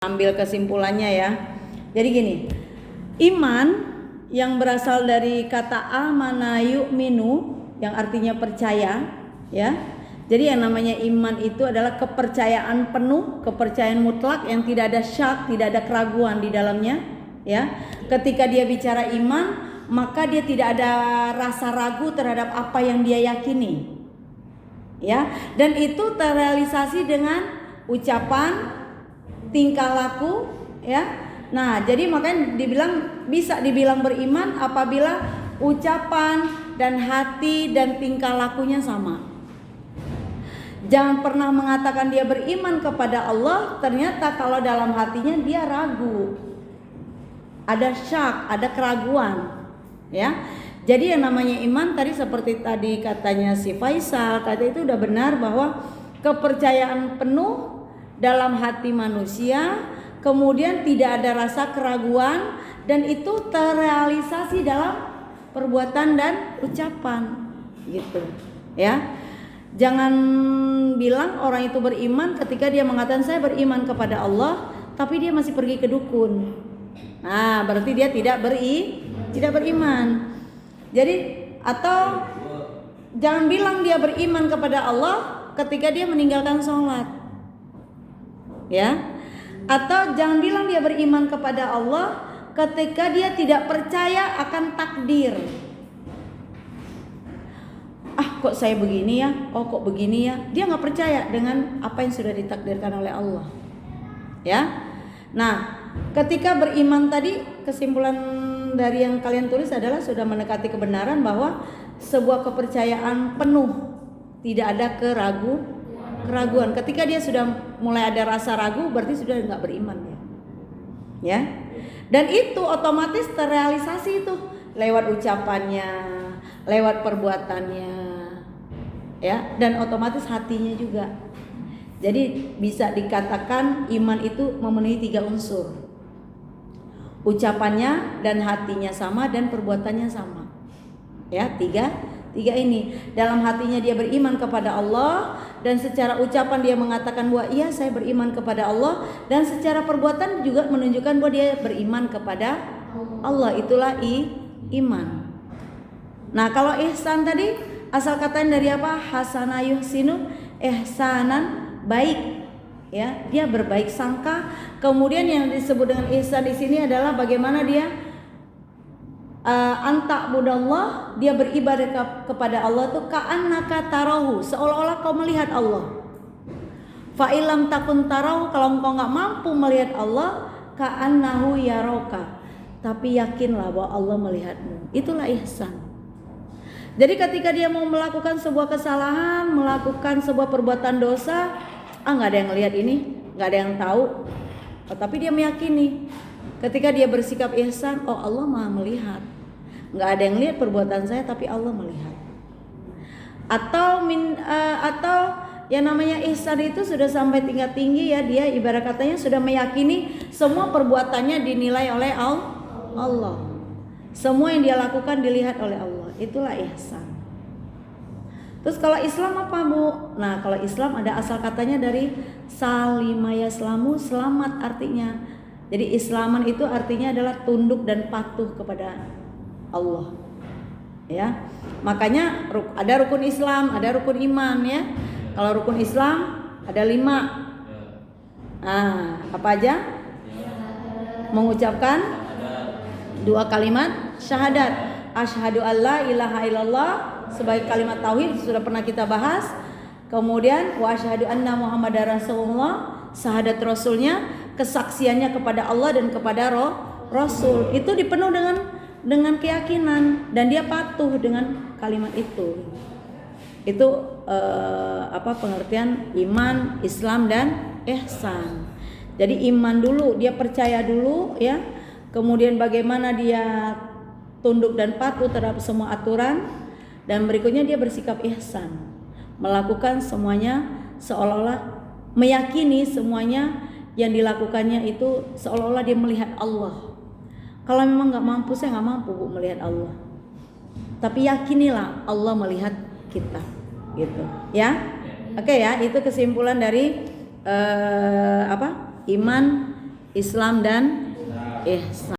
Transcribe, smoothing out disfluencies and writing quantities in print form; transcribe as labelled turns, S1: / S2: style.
S1: Ambil kesimpulannya ya. Jadi gini, iman yang berasal dari kata amana yu'minu yang artinya percaya ya. Jadi yang namanya iman itu adalah kepercayaan penuh, kepercayaan mutlak yang tidak ada syak, tidak ada keraguan di dalamnya ya. Ketika dia bicara iman, maka dia tidak ada rasa ragu terhadap apa yang dia yakini. Ya, dan itu terrealisasi dengan ucapan, tingkah laku ya. Nah, jadi makanya bisa dibilang beriman apabila ucapan dan hati dan tingkah lakunya sama. Jangan pernah mengatakan dia beriman kepada Allah, ternyata kalau dalam hatinya dia ragu. Ada syak, ada keraguan ya. Jadi yang namanya iman tadi seperti tadi katanya si Faisal, tadi itu udah benar bahwa kepercayaan penuh dalam hati manusia, kemudian tidak ada rasa keraguan, dan itu terrealisasi dalam perbuatan dan ucapan gitu ya. Jangan bilang orang itu beriman ketika dia mengatakan saya beriman kepada Allah tapi dia masih pergi ke dukun. Nah, berarti dia tidak beriman. Jadi atau jangan bilang dia beriman kepada Allah ketika dia meninggalkan sholat ya, atau jangan bilang dia beriman kepada Allah ketika dia tidak percaya akan takdir. Kok saya begini ya, kok begini ya, dia nggak percaya dengan apa yang sudah ditakdirkan oleh Allah ya. Nah, ketika beriman tadi, kesimpulan dari yang kalian tulis adalah sudah mendekati kebenaran bahwa sebuah kepercayaan penuh, tidak ada keraguan. Ketika dia sudah mulai ada rasa ragu, berarti sudah nggak beriman ya. Dan itu otomatis terrealisasi itu lewat ucapannya, lewat perbuatannya ya, dan otomatis hatinya juga. Jadi bisa dikatakan iman itu memenuhi 3 unsur. Ucapannya dan hatinya sama dan perbuatannya sama ya. Tiga ini. Dalam hatinya dia beriman kepada Allah, dan secara ucapan dia mengatakan bahwa iya saya beriman kepada Allah, dan secara perbuatan juga menunjukkan bahwa dia beriman kepada Allah. Itulah iman. Nah, kalau ihsan tadi asal katanya dari apa? Hasana yuhsinu ihsanan, baik ya, dia berbaik sangka. Kemudian yang disebut dengan ihsan di sini adalah bagaimana dia anta budallah, dia beribadah kepada Allah tuh ka'annaka tarahu, seolah-olah kau melihat Allah. Fa ilam takun tarahu, kalau engkau enggak mampu melihat Allah, ka'annahu yaraka, tapi yakinlah bahwa Allah melihatmu. Itulah ihsan. Jadi ketika dia mau melakukan sebuah kesalahan, melakukan sebuah perbuatan dosa, nggak ada yang lihat ini, nggak ada yang tahu, tapi dia meyakini. Ketika dia bersikap ihsan, Allah Maha melihat. Nggak ada yang lihat perbuatan saya, tapi Allah melihat. Atau yang namanya ihsan itu sudah sampai tingkat tinggi ya, dia ibarat katanya sudah meyakini semua perbuatannya dinilai oleh Allah. Semua yang dia lakukan dilihat oleh Allah. Itulah ihsan. Terus kalau Islam apa, Bu? Nah, kalau Islam ada asal katanya dari salima yaslamu, selamat artinya. Jadi Islaman itu artinya adalah tunduk dan patuh kepada Allah. Ya. Makanya ada rukun Islam, ada rukun iman ya. Kalau rukun Islam ada 5. Apa aja? Mengucapkan 2 kalimat syahadat. Asyhadu alla ilaha illallah sebagai kalimat tauhid, sudah pernah kita bahas. Kemudian wa asyhadu anna muhammadar rasulullah, syahadat rasulnya, kesaksiannya kepada Allah dan kepada Rasul. Itu dipenuh dengan keyakinan, dan dia patuh dengan kalimat itu. Itu pengertian iman, Islam dan ihsan. Jadi iman dulu, dia percaya dulu ya. Kemudian bagaimana dia tunduk dan patuh terhadap semua aturan, dan berikutnya dia bersikap ihsan, melakukan semuanya seolah-olah meyakini semuanya yang dilakukannya itu seolah-olah dia melihat Allah. Kalau memang nggak mampu, saya nggak mampu Bu melihat Allah, tapi yakinilah Allah melihat kita gitu ya. Oke ya, itu kesimpulan dari iman Islam dan ihsan.